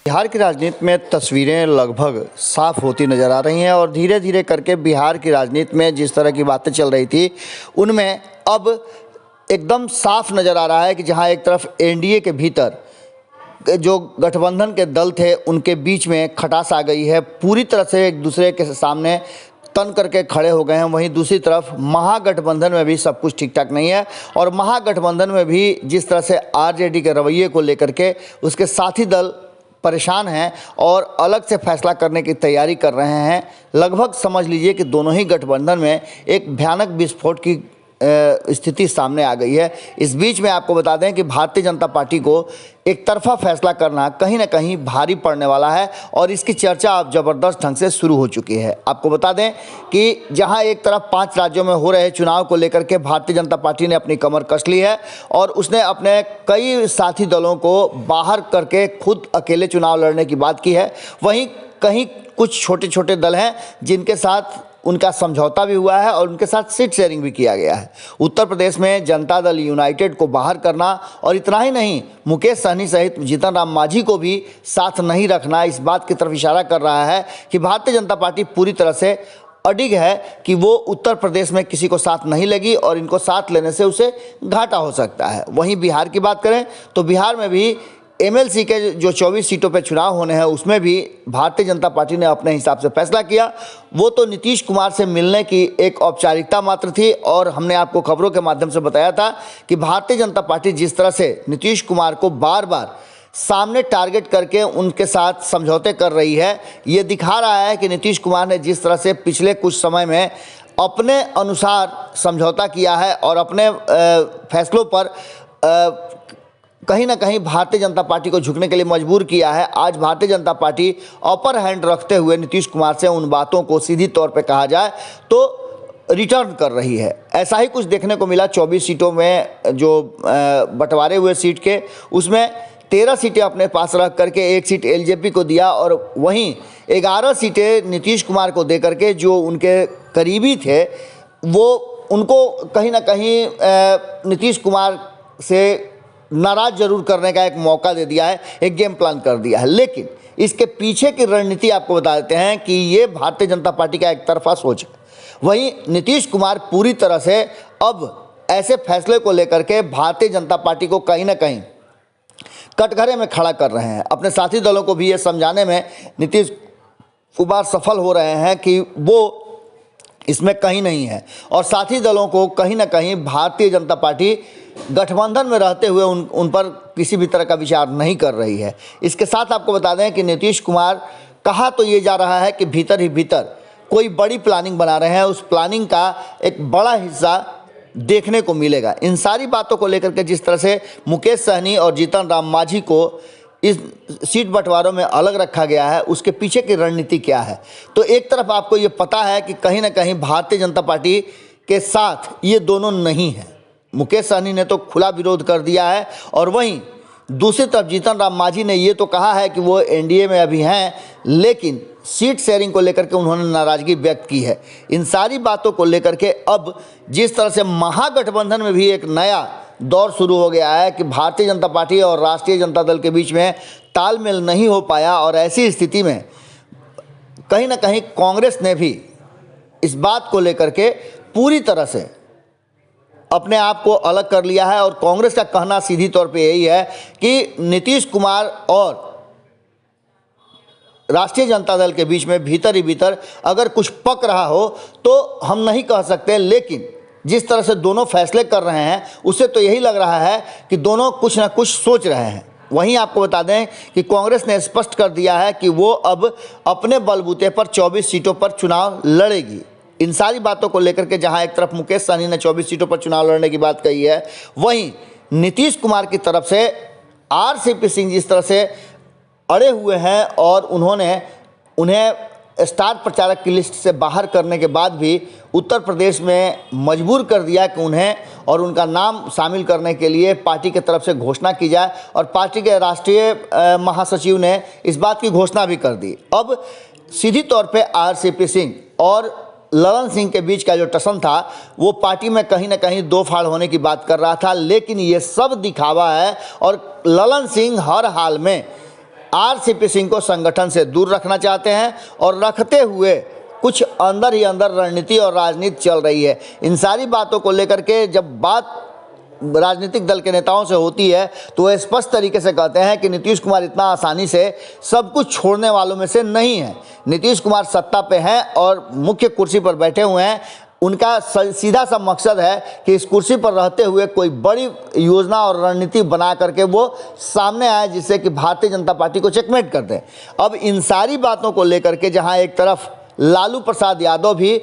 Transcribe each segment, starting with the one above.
बिहार की राजनीति में तस्वीरें लगभग साफ होती नजर आ रही हैं और धीरे धीरे करके बिहार की राजनीति में जिस तरह की बातें चल रही थी उनमें अब एकदम साफ नजर आ रहा है कि जहां एक तरफ एनडीए के भीतर जो गठबंधन के दल थे उनके बीच में खटास आ गई है, पूरी तरह से एक दूसरे के सामने तन करके खड़े हो गए हैं। वहीं दूसरी तरफ महागठबंधन में भी सब कुछ ठीक ठाक नहीं है और महागठबंधन में भी जिस तरह से आरजेडी के रवैये को लेकर के उसके साथी दल परेशान हैं और अलग से फैसला करने की तैयारी कर रहे हैं। लगभग समझ लीजिए कि दोनों ही गठबंधन में एक भयानक विस्फोट की स्थिति सामने आ गई है। इस बीच में आपको बता दें कि भारतीय जनता पार्टी को एक तरफा फैसला करना कहीं ना कहीं भारी पड़ने वाला है और इसकी चर्चा अब ज़बरदस्त ढंग से शुरू हो चुकी है। आपको बता दें कि जहां एक तरफ 5 राज्यों में हो रहे चुनाव को लेकर के भारतीय जनता पार्टी ने अपनी कमर कस ली है और उसने अपने कई साथी दलों को बाहर करके खुद अकेले चुनाव लड़ने की बात की है। वहीं कहीं कुछ छोटे छोटे दल हैं जिनके साथ उनका समझौता भी हुआ है और उनके साथ सीट शेयरिंग भी किया गया है। उत्तर प्रदेश में जनता दल यूनाइटेड को बाहर करना और इतना ही नहीं, मुकेश सहनी सहित जीतन राम मांझी को भी साथ नहीं रखना, इस बात की तरफ इशारा कर रहा है कि भारतीय जनता पार्टी पूरी तरह से अडिग है कि वो उत्तर प्रदेश में किसी को साथ नहीं लेगी और इनको साथ लेने से उसे घाटा हो सकता है। वहीं बिहार की बात करें तो बिहार में भी एमएलसी के जो 24 सीटों पर चुनाव होने हैं उसमें भी भारतीय जनता पार्टी ने अपने हिसाब से फैसला किया। वो तो नीतीश कुमार से मिलने की एक औपचारिकता मात्र थी और हमने आपको खबरों के माध्यम से बताया था कि भारतीय जनता पार्टी जिस तरह से नीतीश कुमार को बार बार सामने टारगेट करके उनके साथ समझौते कर रही है, ये दिखा रहा है कि नीतीश कुमार ने जिस तरह से पिछले कुछ समय में अपने अनुसार समझौता किया है और अपने फैसलों पर कहीं ना कहीं भारतीय जनता पार्टी को झुकने के लिए मजबूर किया है। आज Bharatiya Janata party upper hand रखते हुए नीतीश कुमार से उन बातों को सीधी तौर पे कहा जाए तो रिटर्न कर रही है। ऐसा ही कुछ देखने को मिला 24 सीटों में जो बंटवारे हुए सीट के, उसमें 13 सीटें अपने पास रख करके 1 सीट एलजेपी को दिया और वहीं 11 सीटें नीतीश कुमार को दे करके जो उनके करीबी थे वो उनको कहीं ना कहीं नीतीश कुमार से नाराज जरूर करने का एक मौका दे दिया है, एक गेम प्लान कर दिया है। लेकिन इसके पीछे की रणनीति आपको बता देते हैं कि ये भारतीय जनता पार्टी का एक तरफा सोच है। वहीं नीतीश कुमार पूरी तरह से अब ऐसे फैसले को लेकर के भारतीय जनता पार्टी को कहीं ना कहीं कटघरे में खड़ा कर रहे हैं। अपने साथी दलों को भी ये समझाने में नीतीश कुमार सफल हो रहे हैं कि वो इसमें कहीं नहीं है और साथी दलों को कहीं ना कहीं भारतीय जनता पार्टी गठबंधन में रहते हुए उन पर किसी भी तरह का विचार नहीं कर रही है। इसके साथ आपको बता दें कि नीतीश कुमार कहा तो ये जा रहा है कि भीतर ही भीतर कोई बड़ी प्लानिंग बना रहे हैं, उस प्लानिंग का एक बड़ा हिस्सा देखने को मिलेगा। इन सारी बातों को लेकर के जिस तरह से मुकेश सहनी और जीतन राम मांझी को इस सीट बंटवारों में अलग रखा गया है, उसके पीछे की रणनीति क्या है। तो एक तरफ आपको ये पता है कि कहीं ना कहीं भारतीय जनता पार्टी के साथ ये दोनों नहीं है। मुकेश सहनी ने तो खुला विरोध कर दिया है और वहीं दूसरी तरफ जीतन राम मांझी ने ये तो कहा है कि वो एनडीए में अभी हैं, लेकिन सीट शेयरिंग को लेकर के उन्होंने नाराजगी व्यक्त की है। इन सारी बातों को लेकर के अब जिस तरह से महागठबंधन में भी एक नया दौर शुरू हो गया है कि भारतीय जनता पार्टी और राष्ट्रीय जनता दल के बीच में तालमेल नहीं हो पाया और ऐसी स्थिति में कहीं ना कहीं कांग्रेस ने भी इस बात को लेकर के पूरी तरह से अपने आप को अलग कर लिया है और कांग्रेस का कहना सीधी तौर पे यही है कि नीतीश कुमार और राष्ट्रीय जनता दल के बीच में भीतर ही भीतर अगर कुछ पक रहा हो तो हम नहीं कह सकते, लेकिन जिस तरह से दोनों फैसले कर रहे हैं उससे तो यही लग रहा है कि दोनों कुछ ना कुछ सोच रहे हैं। वहीं आपको बता दें कि कांग्रेस ने स्पष्ट कर दिया है कि वो अब अपने बलबूते पर 24 सीटों पर चुनाव लड़ेगी। इन सारी बातों को लेकर के जहां एक तरफ मुकेश सहनी ने 24 सीटों पर चुनाव लड़ने की बात कही है, वहीं नीतीश कुमार की तरफ से आरसीपी सिंह जिस तरह से अड़े हुए हैं और उन्हें स्टार प्रचारक की लिस्ट से बाहर करने के बाद भी उत्तर प्रदेश में मजबूर कर दिया कि उन्हें और उनका नाम शामिल करने के लिए पार्टी की तरफ से घोषणा की जाए और पार्टी के राष्ट्रीय महासचिव ने इस बात की घोषणा भी कर दी। अब सीधी तौर पे आरसीपी सिंह और ललन सिंह के बीच का जो टसन था वो पार्टी में कहीं ना कहीं दो फाड़ होने की बात कर रहा था, लेकिन ये सब दिखावा है और ललन सिंह हर हाल में आरसीपी सिंह को संगठन से दूर रखना चाहते हैं और रखते हुए कुछ अंदर ही अंदर रणनीति और राजनीति चल रही है। इन सारी बातों को लेकर के जब बात राजनीतिक दल के नेताओं से होती है तो वह स्पष्ट तरीके से कहते हैं कि नीतीश कुमार इतना आसानी से सब कुछ छोड़ने वालों में से नहीं है। नीतीश कुमार सत्ता पे हैं और मुख्य कुर्सी पर बैठे हुए हैं। उनका सीधा सा मकसद है कि इस कुर्सी पर रहते हुए कोई बड़ी योजना और रणनीति बना करके वो सामने आए जिससे कि भारतीय जनता पार्टी को चेकमेट कर दें। अब इन सारी बातों को लेकर के जहां एक तरफ लालू प्रसाद यादव भी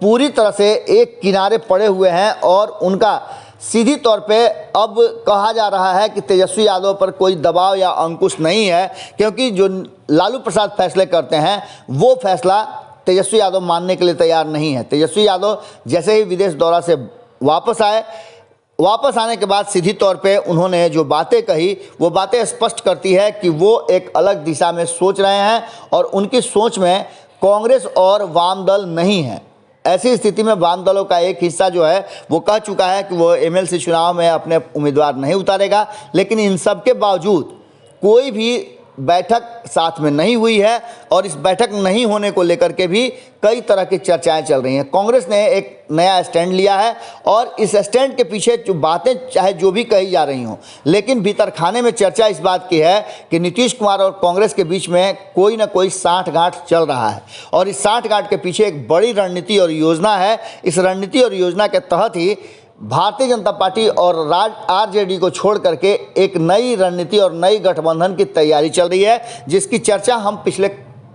पूरी तरह से एक किनारे पड़े हुए हैं और उनका सीधी तौर पे अब कहा जा रहा है कि तेजस्वी यादव पर कोई दबाव या अंकुश नहीं है, क्योंकि जो लालू प्रसाद फैसले करते हैं वो फैसला तेजस्वी यादव मानने के लिए तैयार नहीं है। तेजस्वी यादव जैसे ही विदेश दौरा से वापस आने के बाद सीधी तौर पे उन्होंने जो बातें कही वो बातें स्पष्ट करती है कि वो एक अलग दिशा में सोच रहे हैं और उनकी सोच में कांग्रेस और वाम दल नहीं है। ऐसी स्थिति में वाम दलों का एक हिस्सा जो है वो कह चुका है कि वो एमएलसी चुनाव में अपने उम्मीदवार नहीं उतारेगा, लेकिन इन सब के बावजूद कोई भी बैठक साथ में नहीं हुई है और इस बैठक नहीं होने को लेकर के भी कई तरह की चर्चाएं चल रही हैं। कांग्रेस ने एक नया स्टैंड लिया है और इस स्टैंड के पीछे जो बातें चाहे जो भी कही जा रही हों, लेकिन भीतर खाने में चर्चा इस बात की है कि नीतीश कुमार और कांग्रेस के बीच में कोई ना कोई साठगांठ चल रहा है और इस साठगांठ के पीछे एक बड़ी रणनीति और योजना है। इस रणनीति और योजना के तहत ही भारतीय जनता पार्टी और आरजेडी को छोड़ करके एक नई रणनीति और नई गठबंधन की तैयारी चल रही है, जिसकी चर्चा हम पिछले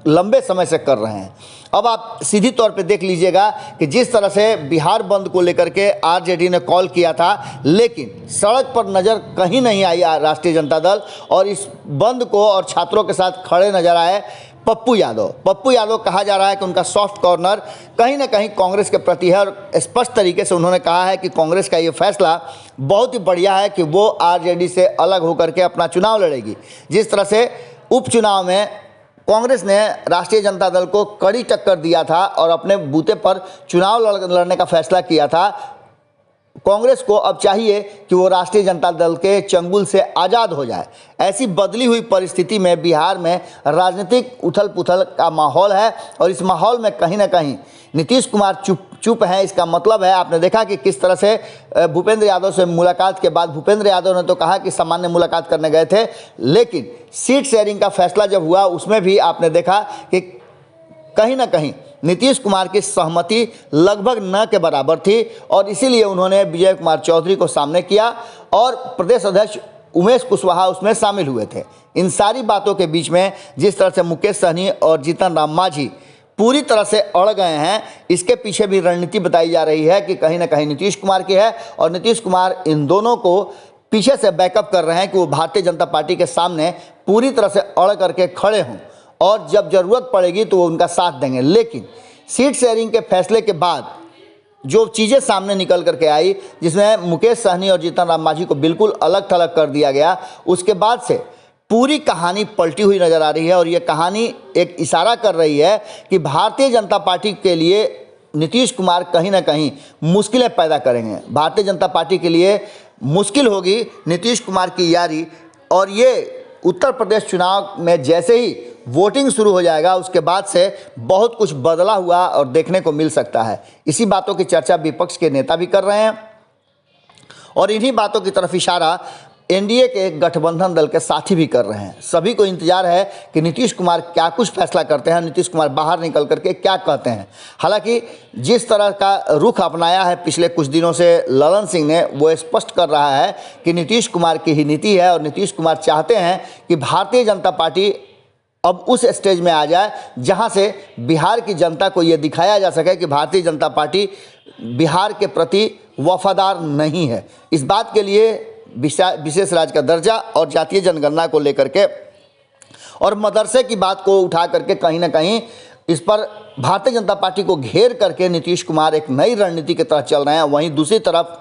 लंबे समय से कर रहे हैं। अब आप सीधी तौर पे देख लीजिएगा कि जिस तरह से बिहार बंद को लेकर के आरजेडी ने कॉल किया था, लेकिन सड़क पर नज़र कहीं नहीं आई राष्ट्रीय जनता दल और इस बंद को और छात्रों के साथ खड़े नजर आए पप्पू यादव कहा जा रहा है कि उनका सॉफ्ट कॉर्नर कहीं ना कहीं कांग्रेस के प्रति है और स्पष्ट तरीके से उन्होंने कहा है कि कांग्रेस का ये फैसला बहुत ही बढ़िया है कि वो आरजेडी से अलग होकर के अपना चुनाव लड़ेगी। जिस तरह से उपचुनाव में कांग्रेस ने राष्ट्रीय जनता दल को कड़ी टक्कर दिया था और अपने बूते पर चुनाव लड़ने का फैसला किया था, कांग्रेस को अब चाहिए कि वो राष्ट्रीय जनता दल के चंगुल से आज़ाद हो जाए। ऐसी बदली हुई परिस्थिति में बिहार में राजनीतिक उथल पुथल का माहौल है और इस माहौल में कहीं ना कहीं नीतीश कुमार चुप हैं। इसका मतलब है, आपने देखा कि किस तरह से भूपेंद्र यादव से मुलाकात के बाद भूपेंद्र यादव ने तो कहा कि सामान्य मुलाकात करने गए थे, लेकिन सीट शेयरिंग का फैसला जब हुआ उसमें भी आपने देखा कि कहीं ना कहीं नीतीश कुमार की सहमति लगभग न के बराबर थी और इसीलिए उन्होंने विजय कुमार चौधरी को सामने किया और प्रदेश अध्यक्ष उमेश कुशवाहा उसमें शामिल हुए थे। इन सारी बातों के बीच में जिस तरह से मुकेश सहनी और जीतन राम मांझी पूरी तरह से अड़ गए हैं, इसके पीछे भी रणनीति बताई जा रही है कि कहीं ना कहीं नीतीश कुमार की है और नीतीश कुमार इन दोनों को पीछे से बैकअप कर रहे हैं कि वो भारतीय जनता पार्टी के सामने पूरी तरह से अड़ करके खड़े हों और जब ज़रूरत पड़ेगी तो वो उनका साथ देंगे। लेकिन सीट शेयरिंग के फैसले के बाद जो चीज़ें सामने निकल करके आई, जिसमें मुकेश सहनी और जीतन राम मांझी को बिल्कुल अलग थलग कर दिया गया, उसके बाद से पूरी कहानी पलटी हुई नज़र आ रही है और ये कहानी एक इशारा कर रही है कि भारतीय जनता पार्टी के लिए नीतीश कुमार कहीं ना कहीं मुश्किलें पैदा करेंगे। भारतीय जनता पार्टी के लिए मुश्किल होगी नीतीश कुमार की यारी और ये उत्तर प्रदेश चुनाव में जैसे ही वोटिंग शुरू हो जाएगा उसके बाद से बहुत कुछ बदला हुआ और देखने को मिल सकता है। इसी बातों की चर्चा विपक्ष के नेता भी कर रहे हैं और इन्हीं बातों की तरफ इशारा एनडीए के गठबंधन दल के साथी भी कर रहे हैं। सभी को इंतजार है कि नीतीश कुमार क्या कुछ फैसला करते हैं, नीतीश कुमार बाहर निकल करके क्या कहते हैं। हालांकि जिस तरह का रुख अपनाया है पिछले कुछ दिनों से ललन सिंह ने, वो स्पष्ट कर रहा है कि नीतीश कुमार की ही नीति है और नीतीश कुमार चाहते हैं कि भारतीय जनता पार्टी अब उस स्टेज में आ जाए जहां से बिहार की जनता को ये दिखाया जा सके कि भारतीय जनता पार्टी बिहार के प्रति वफादार नहीं है। इस बात के लिए विशेष राज्य का दर्जा और जातीय जनगणना को लेकर के और मदरसे की बात को उठा करके कहीं ना कहीं इस पर भारतीय जनता पार्टी को घेर करके नीतीश कुमार एक नई रणनीति की तरफ चल रहे हैं। वहीं दूसरी तरफ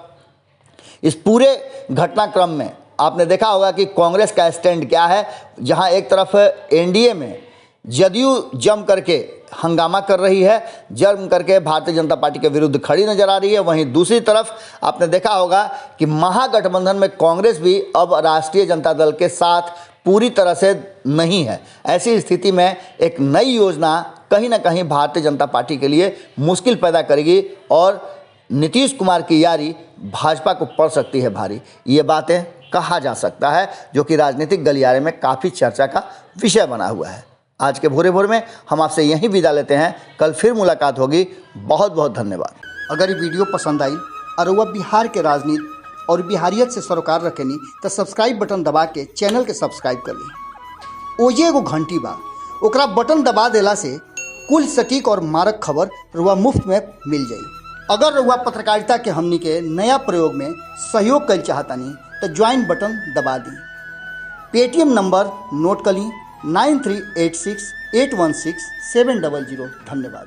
इस पूरे घटनाक्रम में आपने देखा होगा कि कांग्रेस का स्टैंड क्या है, जहां एक तरफ एनडीए में जदयू जम करके हंगामा कर रही है, जम करके भारतीय जनता पार्टी के विरुद्ध खड़ी नजर आ रही है। वहीं दूसरी तरफ आपने देखा होगा कि महागठबंधन में कांग्रेस भी अब राष्ट्रीय जनता दल के साथ पूरी तरह से नहीं है। ऐसी स्थिति में एक नई योजना कहीं ना कहीं भारतीय जनता पार्टी के लिए मुश्किल पैदा करेगी और नीतीश कुमार की यारी भाजपा को पड़ सकती है भारी। ये बातें कहा जा सकता है, जो कि राजनीतिक गलियारे में काफ़ी चर्चा का विषय बना हुआ है। आज के भोरे भोर में हम आपसे यहीं विदा लेते हैं, कल फिर मुलाकात होगी। बहुत बहुत धन्यवाद। अगर ये वीडियो पसंद आई और वह बिहार के राजनीति और बिहारियत से सरोकार रखेनी तो सब्सक्राइब बटन दबा के चैनल के सब्सक्राइब कर ली। ओजे एगो घंटी बा, ओकरा बटन दबा देला से कुल सटीक और मारक खबर रुआ मुफ्त में मिल जाई। अगर रुआ पत्रकारिता के हमनी के नया प्रयोग में सहयोग कर चाहतानी तो ज्वाइन बटन दबा दी। पेटीएम नंबर नोट कर ली 9386816700। धन्यवाद।